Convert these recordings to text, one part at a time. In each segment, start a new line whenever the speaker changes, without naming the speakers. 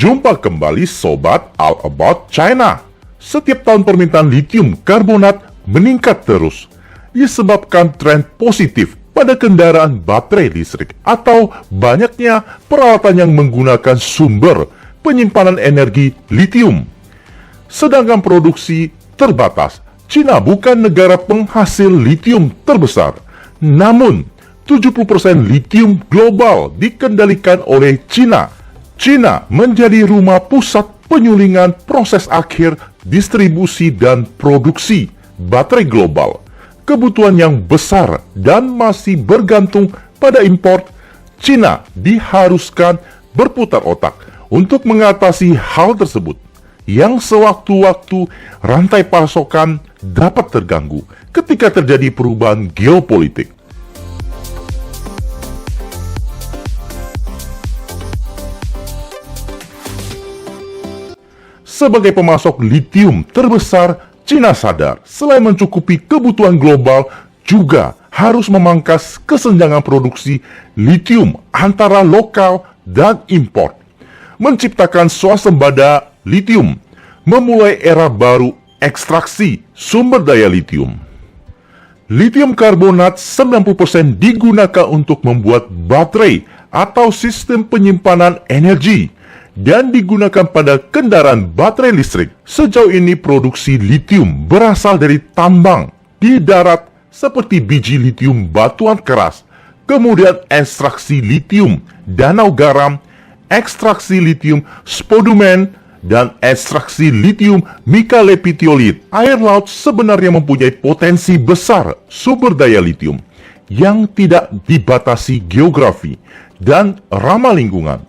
Jumpa kembali Sobat All About China. Setiap tahun permintaan lithium karbonat meningkat terus, disebabkan tren positif pada kendaraan baterai listrik atau banyaknya peralatan yang menggunakan sumber penyimpanan energi lithium. Sedangkan produksi terbatas, China bukan negara penghasil lithium terbesar, namun 70% lithium global dikendalikan oleh China. China menjadi rumah pusat penyulingan proses akhir distribusi dan produksi baterai global. Kebutuhan yang besar dan masih bergantung pada impor, China diharuskan berputar otak untuk mengatasi hal tersebut, yang sewaktu-waktu rantai pasokan dapat terganggu ketika terjadi perubahan geopolitik. Sebagai pemasok lithium terbesar, China sadar selain mencukupi kebutuhan global, juga harus memangkas kesenjangan produksi lithium antara lokal dan impor, menciptakan swasembada lithium, memulai era baru ekstraksi sumber daya lithium. Lithium karbonat 90% digunakan untuk membuat baterai atau sistem penyimpanan energi, dan digunakan pada kendaraan baterai listrik. Sejauh ini produksi lithium berasal dari tambang di darat seperti biji lithium batuan keras, kemudian ekstraksi lithium danau garam, ekstraksi lithium spodumene, dan ekstraksi lithium micalepitiolit. Air laut sebenarnya mempunyai potensi besar sumber daya lithium yang tidak dibatasi geografi dan ramah lingkungan.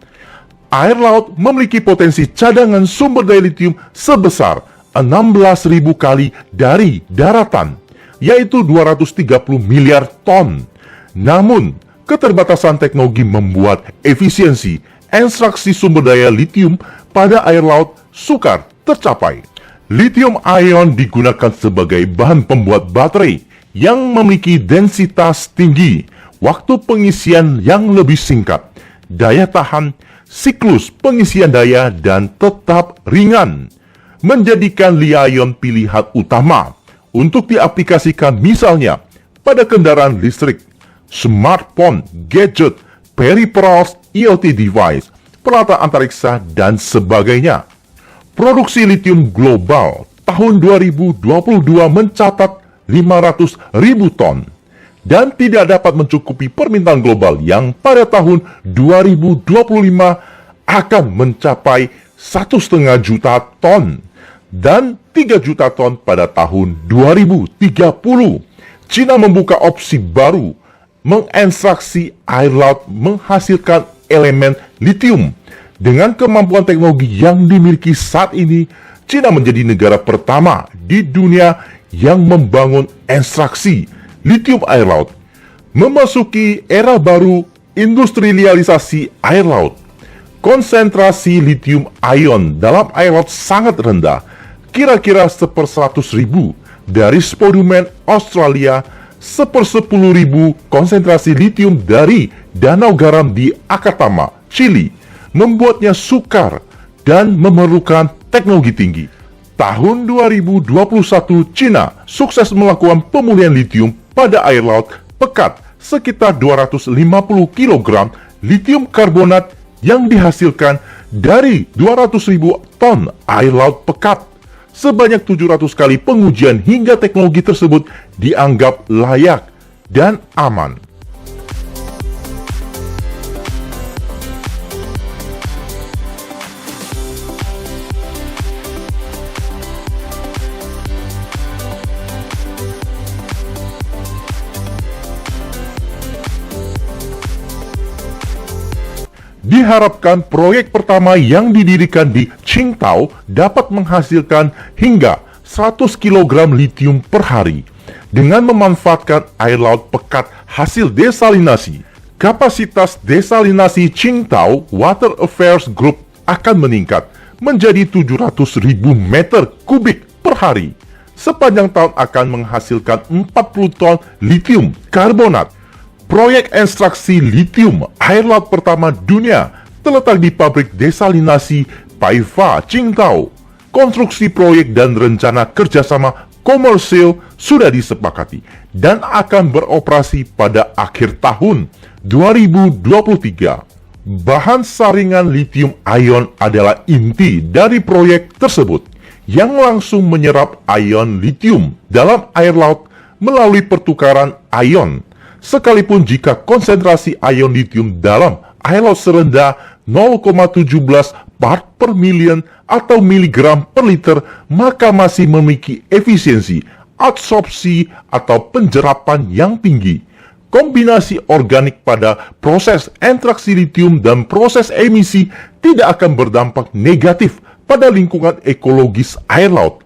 Air laut memiliki potensi cadangan sumber daya lithium sebesar 16.000 kali dari daratan, yaitu 230 miliar ton. Namun, keterbatasan teknologi membuat efisiensi ekstraksi sumber daya lithium pada air laut sukar tercapai. Lithium ion digunakan sebagai bahan pembuat baterai yang memiliki densitas tinggi, waktu pengisian yang lebih singkat, daya tahan, siklus pengisian daya, dan tetap ringan, menjadikan Li-ion pilihan utama untuk diaplikasikan misalnya pada kendaraan listrik, smartphone, gadget, peripherals, IoT device, peralatan antariksa, dan sebagainya. Produksi lithium global tahun 2022 mencatat 500.000 ton, dan tidak dapat mencukupi permintaan global yang pada tahun 2025 akan mencapai 1,5 juta ton dan 3 juta ton pada tahun 2030. China membuka opsi baru mengekstraksi air laut menghasilkan elemen lithium. Dengan kemampuan teknologi yang dimiliki saat ini, China menjadi negara pertama di dunia yang membangun ekstraksi lithium air laut, memasuki era baru industrialisasi air laut. Konsentrasi lithium ion dalam air laut sangat rendah, kira-kira 1/100.000 dari spodumene Australia, 1/10.000 konsentrasi lithium dari danau garam di Atacama, Chili, membuatnya sukar dan memerlukan teknologi tinggi. Tahun 2021, China sukses melakukan pemulihan lithium pada air laut pekat sekitar 250 kg lithium karbonat yang dihasilkan dari 200.000 ton air laut pekat. Sebanyak 700 kali pengujian hingga teknologi tersebut dianggap layak dan aman. Diharapkan proyek pertama yang didirikan di Qingdao dapat menghasilkan hingga 100 kg lithium per hari dengan memanfaatkan air laut pekat hasil desalinasi. Kapasitas desalinasi Qingdao Water Affairs Group akan meningkat menjadi 700.000 meter kubik per hari. Sepanjang tahun akan menghasilkan 40 ton lithium karbonat. Proyek ekstraksi lithium air laut pertama dunia terletak di pabrik desalinasi Paifa Qingdao. Konstruksi proyek dan rencana kerjasama komersil sudah disepakati dan akan beroperasi pada akhir tahun 2023. Bahan saringan lithium ion adalah inti dari proyek tersebut yang langsung menyerap ion lithium dalam air laut melalui pertukaran ion. Sekalipun jika konsentrasi ion lithium dalam air laut serendah 0,17 part per million atau miligram per liter, maka masih memiliki efisiensi absorpsi atau penjerapan yang tinggi. Kombinasi organik pada proses ekstraksi lithium dan proses emisi tidak akan berdampak negatif pada lingkungan ekologis air laut.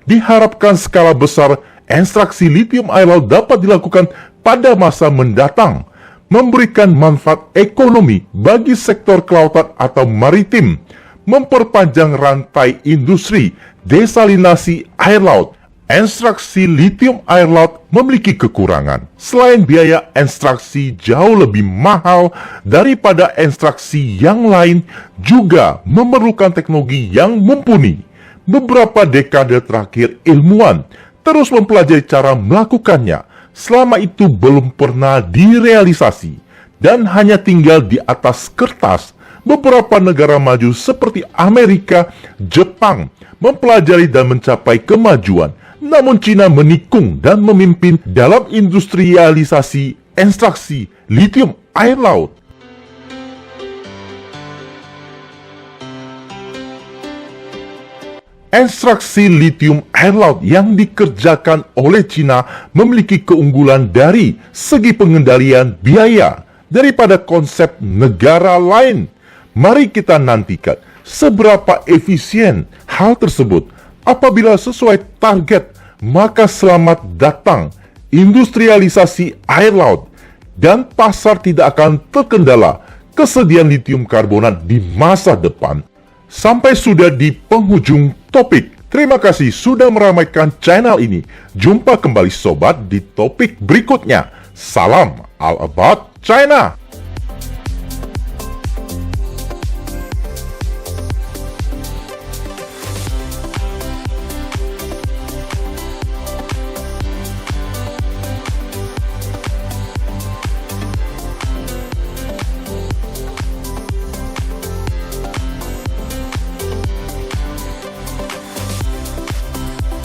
Diharapkan skala besar ekstraksi lithium air laut dapat dilakukan pada masa mendatang, memberikan manfaat ekonomi bagi sektor kelautan atau maritim, memperpanjang rantai industri desalinasi air laut. Ekstraksi lithium air laut memiliki kekurangan. Selain biaya ekstraksi jauh lebih mahal daripada ekstraksi yang lain, juga memerlukan teknologi yang mumpuni. Beberapa dekade terakhir ilmuwan terus mempelajari cara melakukannya. Selama itu belum pernah direalisasi dan hanya tinggal di atas kertas. Beberapa negara maju seperti Amerika, Jepang mempelajari dan mencapai kemajuan. Namun Cina menikung dan memimpin dalam industrialisasi ekstraksi lithium air laut. Ekstraksi lithium air laut yang dikerjakan oleh Cina memiliki keunggulan dari segi pengendalian biaya daripada konsep negara lain. Mari kita nantikan seberapa efisien hal tersebut. Apabila sesuai target, maka selamat datang industrialisasi air laut dan pasar tidak akan terkendala kesediaan lithium karbonat di masa depan. Sampai sudah di penghujung topik. Terima kasih sudah meramaikan channel ini. Jumpa kembali sobat di topik berikutnya. Salam all about China.